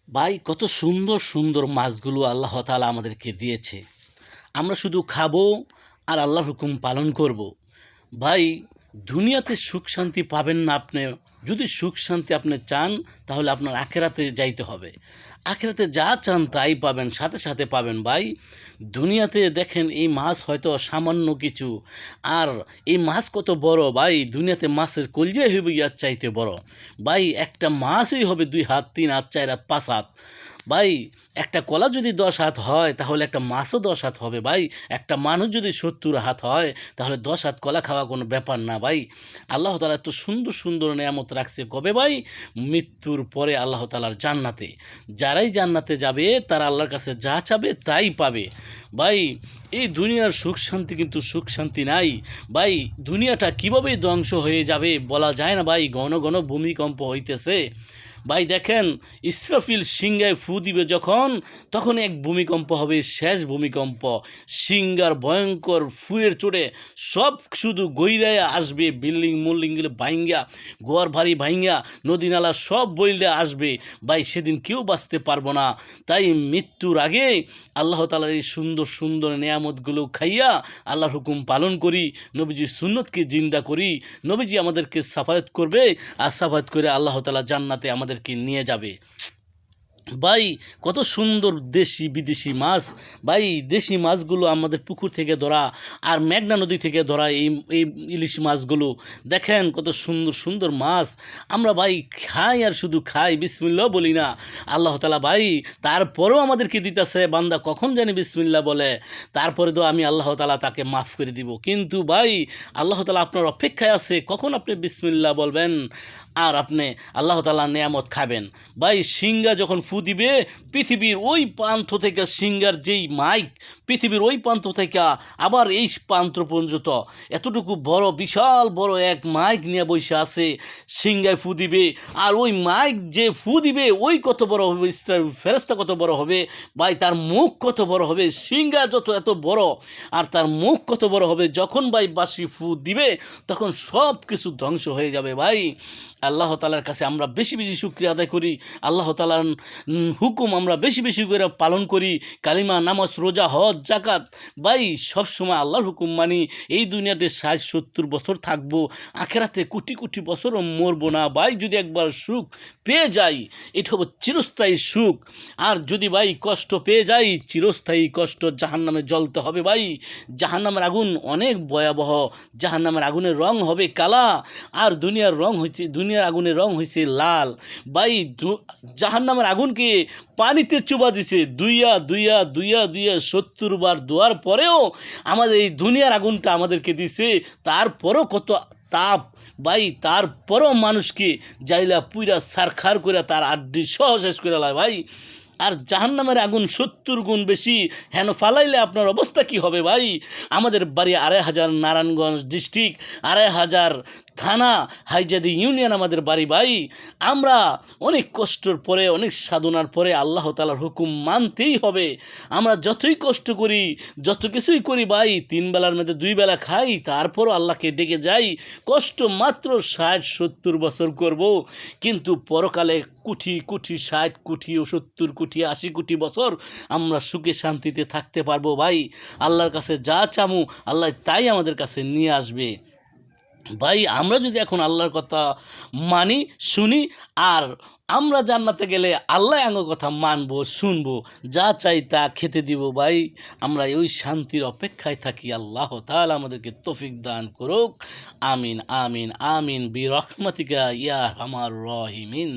ভাই কত সুন্দর সুন্দর মাছগুলো আল্লাহ তাআলা আমাদেরকে দিয়েছে। আমরা শুধু খাবো আর আল্লাহর হুকুম পালন করব। ভাই দুনিয়াতে সুখ শান্তি পাবেন না আপনি। যদি সুখ শান্তি আপনি চান তাহলে আপনার আখেরাতে যাইতে হবে। আখেরাতে যা চান তাই পাবেন, সাথে সাথে পাবেন ভাই। দুনিয়াতে দেখেন এই মাছ হয়তো সামান্য কিছু, আর এই মাছ কত বড় ভাই। দুনিয়াতে মাছের কলজাই হইবে ইয়ার চাইতে বড় ভাই। একটা মাছই হবে 2 হাত, 3 হাত, 4 হাত, 5 হাত ভাই। একটা কলা যদি 10 হাত হয় তাহলে একটা মাছও 10 হাত হবে ভাই। একটা মানুষ যদি 70 হাত হয় তাহলে 10 হাত কলা খাওয়া কোনো ব্যাপার না ভাই। আল্লাহ তাআলা এত সুন্দর সুন্দর নেয়ামত রাখছে কবে ভাই? মৃত্যুর পরে আল্লাহ তাআলার জান্নাতে। যারাই জান্নাতে যাবে তারা আল্লাহর কাছে যা চাবে তাই পাবে ভাই। এই দুনিয়ার সুখ শান্তি কিন্তু সুখ শান্তি নাই ভাই। দুনিয়াটা কীভাবে ধ্বংস হয়ে যাবে বলা যায় না ভাই। ঘন ঘন ভূমিকম্প হইতেছে ভাই। দেখেন ইসরাফিল সিংহায় ফু দিবে যখন, তখন এক ভূমিকম্প হবে, শেষ ভূমিকম্প। সিংহার ভয়ঙ্কর ফুয়ের চোটে সব শুধু গৈরায় আসবে। বিল্ডিং মুল্ডিংগুলো ভাইঙ্গা, গোয়ার ভারী ভাইঙ্গা, নদী নালা সব বইলে আসবে ভাই। সেদিন কেউ বাঁচতে পারবো না। তাই মৃত্যুর আগে আল্লাহ তাআলার এই সুন্দর সুন্দর নেয়ামতগুলো খাইয়া আল্লাহর হুকুম পালন করি, নবীজির সুন্নতকে জিন্দা করি। নবীজি আমাদেরকে সাফায়াত করবে, আর সাফায়াত করে আল্লাহ তাআলা জান্নাতে আমাদেরকে নিয়ে যাবে ভাই। কত সুন্দর দেশি বিদেশি মাছ ভাই। দেশি মাছগুলো আমাদের পুকুর থেকে ধরা আর মেঘনা নদী থেকে ধরা এই এই ইলিশ মাছগুলো দেখেন কত সুন্দর সুন্দর মাছ। আমরা ভাই খাই আর শুধু খাই, বিসমিল্লাহ বলি না। আল্লাহ তাআলা ভাই তারপরেও আমাদেরকে দিতেছে, বান্দা কখন জানি বিসমিল্লাহ বলে তারপরে তো আমি আল্লাহ তাআলা তাকে মাফ করে দিব। কিন্তু ভাই আল্লাহ তাআলা আপনার অপেক্ষায় আছে কখন আপনি বিসমিল্লাহ বলবেন আর আপনি আল্লাহ তাআলার নেয়ামত খাবেন ভাই। সিংহা যখন ফু দিবে, পৃথিবীর ওই প্রান্ত থেকে সিংহার যেই মাইক, পৃথিবীর ওই প্রান্ত থেকে আবার এই প্রান্ত পর্যন্ত এতটুকু বড় বিশাল বড় এক মাইক নিয়ে বসে আছে। সিংহায় ফু দিবে, আর ওই মাইক যে ফু দিবে ওই কত বড় হবে, ফেরেশতা কত বড় হবে ভাই। তার মুখ কত বড় হবে, সিংহা যত এত বড় আর তার মুখ কত বড় হবে। যখন ভাই বাঁশি ফু দিবে তখন সব কিছু ধ্বংস হয়ে যাবে ভাই। আল্লাহ তাআলার কাছে আমরা বেশি বেশি শুকরিয়া আদায় করি। আল্লাহ তাআলার হুকুম আমরা বেশি বেশি করে পালন করি। কালিমা, নামাজ, রোজা, হজ, জাকাত ভাই সব সময় আল্লাহর হুকুম মানি। এই দুনিয়াতে 60-70 বছর থাকবো, আখেরাতে কোটি কোটি বছরও মরবো না ভাই। যদি একবার সুখ পেয়ে যাই এটা হবে চিরস্থায়ী সুখ, আর যদি ভাই কষ্ট পেয়ে যাই চিরস্থায়ী কষ্ট। জাহান্নামে জ্বলতে হবে ভাই। জাহান্নামের আগুন অনেক ভয়াবহ। জাহান্নামের আগুনের রং হবে কালা, আর দুনিয়ার রং হয়েছে, দুনিয়ার আগুনের রং হয়েছে লাল ভাই। জাহান্নামের আগুনকে পানিতে চুবা দিছে, দুইয়া দুইয়া দুইয়া দুইয়া 70 বার দোয়ার পরেও আমাদের এই দুনিয়ার আগুনটা আমাদেরকে দিছে। তারপরও কত তাপ ভাই। তারপরও মানুষকে জাইলা পুইরা সারখার করে তার আড্ডি সহ শেষ করে লায় ভাই। আর জাহান্নামের আগুন 70 গুণ বেশি। হেন ফালাইলে আপনার অবস্থা কি হবে ভাই? আমাদের বাড়ি 2500, নারায়ণগঞ্জ ডিস্ট্রিক্ট, 2500 থানা, হাইজাদি ইউনিয়ন আমাদের বাড়ি ভাই। আমরা অনেক কষ্টর পরে, অনেক সাধনার পরে আল্লাহ তাআলার হুকুম মানতেই হবে। আমরা যতই কষ্ট করি, যত কিছুই করি ভাই, 3 বেলার মধ্যে 2 বেলা খাই, তারপরও আল্লাহকে ডেকে যাই। কষ্ট মাত্র 60-70 বছর করব, কিন্তু পরকালে কোটি কোটি 60 কোটি ও 70 কোটি 80 কোটি বছর আমরা সুখে শান্তিতে থাকতে পারবো ভাই। আল্লাহর কাছে যা চামু আল্লাহ তাই আমাদের কাছে নিয়ে আসবে ভাই। আমরা যদি এখন আল্লাহর কথা মানি, শুনি, আর আমরা জান্নাতে গেলে আল্লাহ আঙ্গ কথা মানবো, শুনবো, যা চাই তা খেতে দিব ভাই। আমরা ওই শান্তির অপেক্ষায় থাকি। আল্লাহ তাআলা আমাদেরকে তৌফিক দান করুক। আমিন আমিন আমিন বিরহমাতিকা ইয়া আরহামার রাহিমিন।